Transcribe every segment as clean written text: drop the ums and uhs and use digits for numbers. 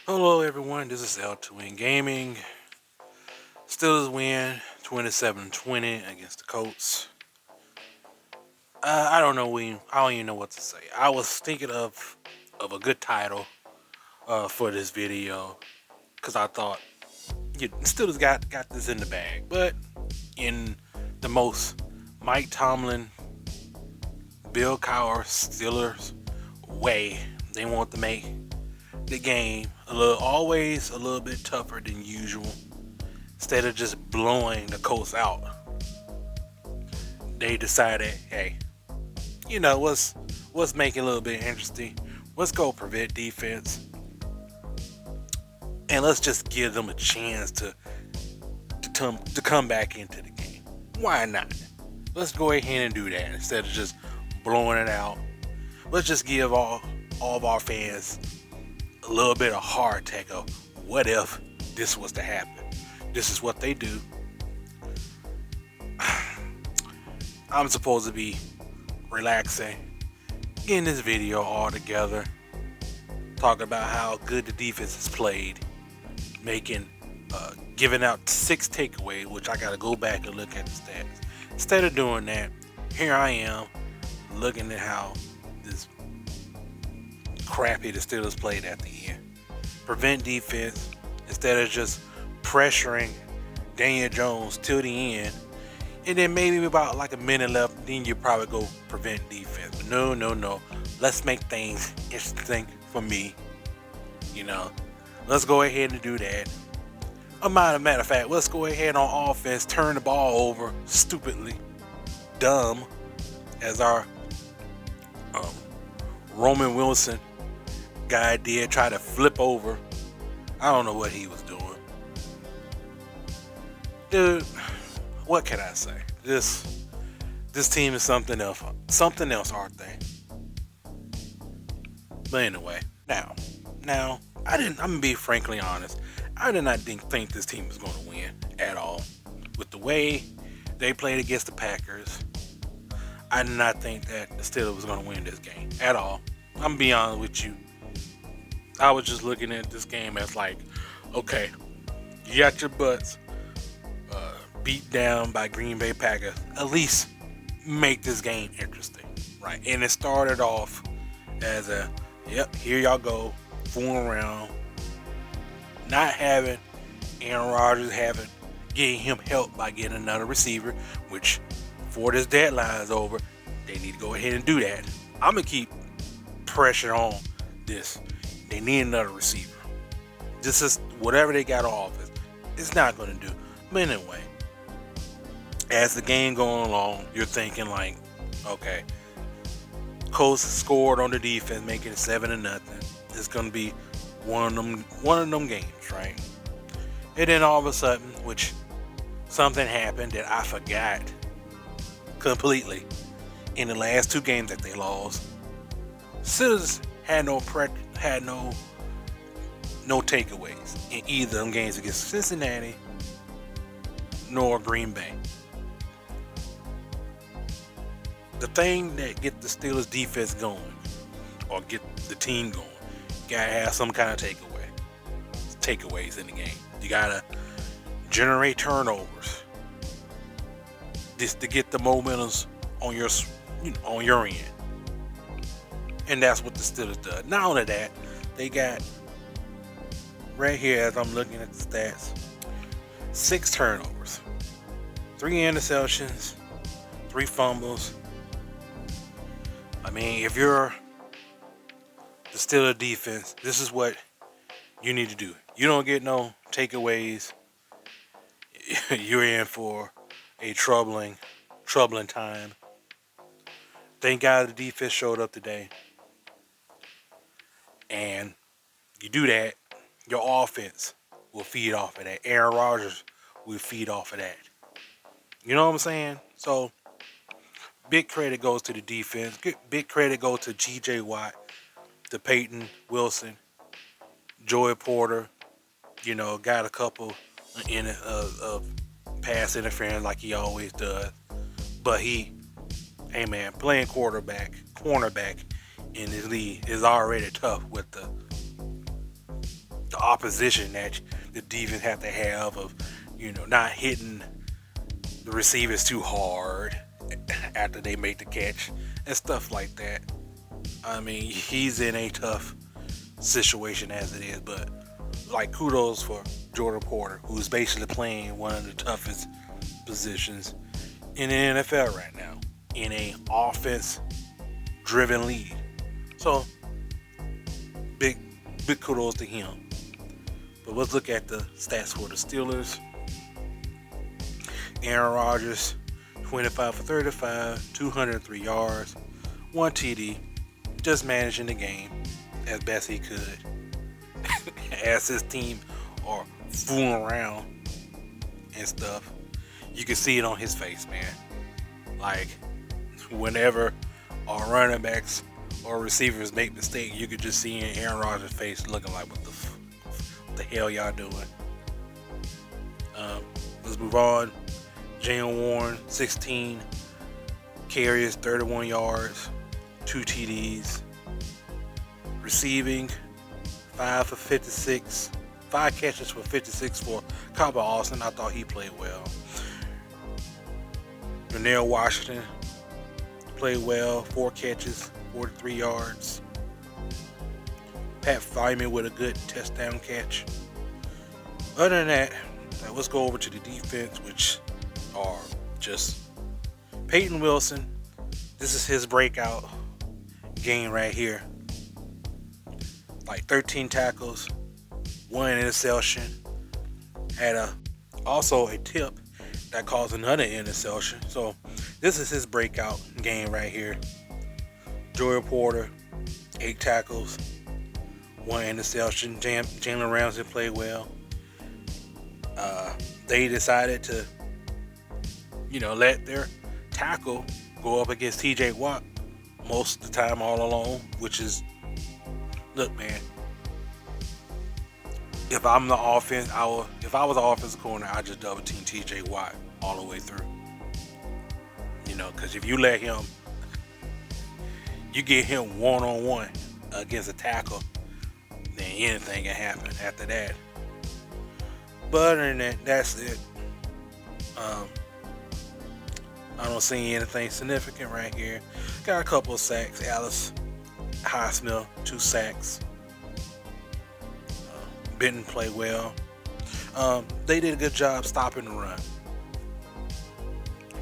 Hello everyone, this is L2N Gaming. Steelers win 27-20 against the Colts. I don't know. I don't even know what to say. I was thinking of a good title for this video because I thought Steelers got this in the bag, but in the most Mike Tomlin, Bill Cowher Steelers way, they want to make the game always a little bit tougher than usual. Instead of just blowing the Colts out, they decided, hey, let's make it a little bit interesting. Let's go prevent defense, and let's just give them a chance to come back into the game. Why not? Let's go ahead and do that instead of just blowing it out. Let's just give all of our fans a little bit of heart attack of what if this was to happen. This is what they do. I'm supposed to be relaxing, getting this video all together, talking about how good the defense has played, giving out 6 takeaways, which I gotta go back and look at the stats. Instead of doing that, here I am looking at how this crappy the Steelers played at the end. Prevent defense instead of just pressuring Daniel Jones till the end, and then maybe about like a minute left, then you probably go prevent defense. But no. Let's make things interesting for me. Let's go ahead and do that. A matter of fact, let's go ahead on offense, turn the ball over stupidly, dumb, as our Roman Wilson guy did, try to flip over. I don't know what he was doing. Dude, what can I say? This team is something else, aren't they? But anyway, now, I'm gonna be frankly honest. I did not think this team was going to win at all. With the way they played against the Packers, I did not think that the Steelers was going to win this game at all. I'm gonna be honest with you. I was just looking at this game as like, okay, you got your butts beat down by Green Bay Packers. At least make this game interesting, right? And it started off as here y'all go, fooling around, not having Aaron Rodgers getting him help by getting another receiver, which before this deadline is over, they need to go ahead and do that. I'm gonna keep pressure on this. They need another receiver. This is whatever they got on offense. It's not gonna do. But anyway, as the game going along, you're thinking like, okay, Colts scored on the defense, making it 7-0. It's gonna be one of them games, right? And then all of a sudden, something happened that I forgot completely. In the last 2 games that they lost, Steelers had no takeaways in either of them games against Cincinnati nor Green Bay. The thing that get the Steelers defense going or get the team going, you gotta have some kind of takeaways in the game. You gotta generate turnovers just to get the momentums on your end. And that's what the Steelers does. Not only that, they got right here as I'm looking at the stats, 6 turnovers, 3 interceptions, 3 fumbles. I mean, if you're the Steelers defense, this is what you need to do. You don't get no takeaways, you're in for a troubling time. Thank God the defense showed up today. And you do that, your offense will feed off of that. Aaron Rodgers will feed off of that. You know what I'm saying? So, big credit goes to the defense. Big credit goes to G.J. Watt, to Peyton Wilson, Joey Porter. Got a couple of pass interference like he always does. But playing cornerback in this league is already tough with the opposition that the defense have to have of, not hitting the receivers too hard after they make the catch and stuff like that. I mean, he's in a tough situation as it is, but like kudos for Jordan Porter, who's basically playing one of the toughest positions in the NFL right now in a offense-driven league. So big kudos to him. But let's look at the stats for the Steelers. Aaron Rodgers, 25 for 35, 203 yards, 1 TD, just managing the game as best he could. As his team are fooling around and stuff, you can see it on his face, man. Like, whenever our running backs or receivers make mistakes, you could just see in Aaron Rodgers' face looking like, what the hell y'all doing? Let's move on. Jalen Warren, 16 carries, 31 yards, 2 TDs. Receiving, 5 for 56, 5 catches for 56 for Cobber Austin. I thought he played well. Darnell Washington played well, 4 catches, 43 yards. Pat Feynman with a good touchdown catch. Other than that, let's go over to the defense, which are just Peyton Wilson. This is his breakout game right here. Like 13 tackles, 1 interception. Had also a tip that caused another interception. So this is his breakout game right here. Jordan Porter, 8 tackles, 1 interception. Jalen Ramsey played well. They decided to, let their tackle go up against TJ Watt most of the time all alone, which is, look, man, if I'm the offense, if I was the offensive corner, I'd just double team TJ Watt all the way through. Because if you let him, you get him one-on-one against a tackle, then anything can happen after that. But other than that, that's it. I don't see anything significant right here. Got a couple of sacks. Alice Highsmith, 2 sacks. Benton played well. They did a good job stopping the run.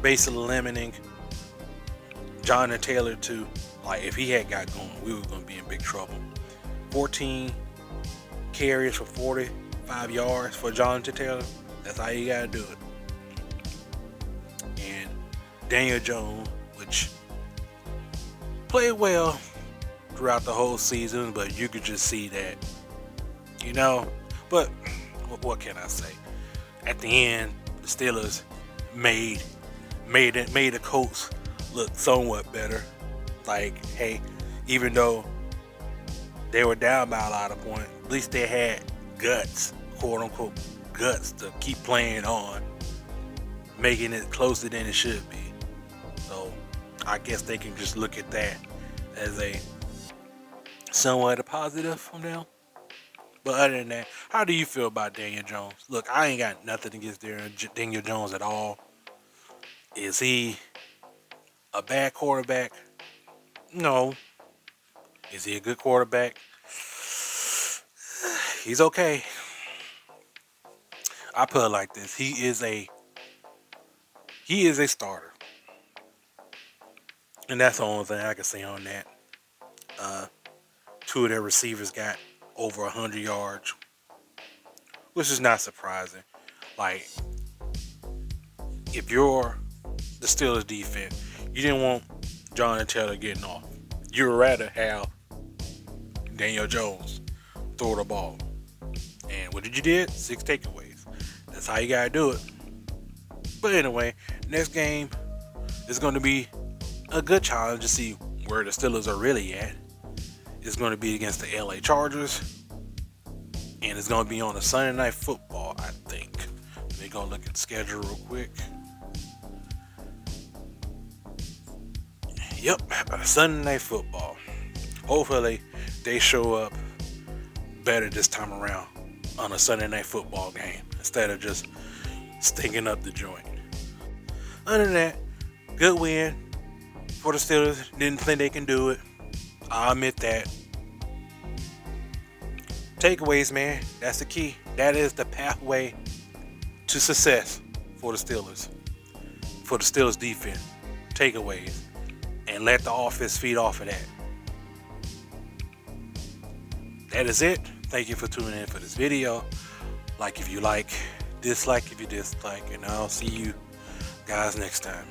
Basically limiting Jonathan Taylor to, like, if he had got going, we were going to be in big trouble. 14 carries for 45 yards for Jonathan Taylor. That's how you got to do it. And Daniel Jones, which played well throughout the whole season, but you could just see that, but what can I say? At the end, the Steelers made the Colts look somewhat better. Like, hey, even though they were down by a lot of points, at least they had guts, quote unquote guts, to keep playing on, making it closer than it should be. So I guess they can just look at that as a somewhat a positive from them. But other than that, how do you feel about Daniel Jones? Look, I ain't got nothing against Daniel Jones at all. Is he a bad quarterback? No. Is he a good quarterback? He's okay. I put it like this. He is a starter. And that's the only thing I can say on that. 2 of their receivers got over 100 yards, which is not surprising. Like, if you're the Steelers defense, you didn't want Jonathan Taylor getting off. You would rather have Daniel Jones throw the ball. And what did you do? 6 takeaways. That's how you got to do it. But anyway, next game is going to be a good challenge to see where the Steelers are really at. It's going to be against the LA Chargers. And it's going to be on a Sunday Night Football, I think. Let me go look at the schedule real quick. Yep, Sunday Night Football. Hopefully they show up better this time around. on a Sunday night football game instead of just stinking up the joint. Other than that, good win for the Steelers. Didn't think they can do it. I'll admit that. Takeaways, man. That's the key. That is the pathway to success for the Steelers. For the Steelers defense. Takeaways. And let the offense feed off of that. That is it. Thank you for tuning in for this video. Like if you like, dislike if you dislike, and I'll see you guys next time.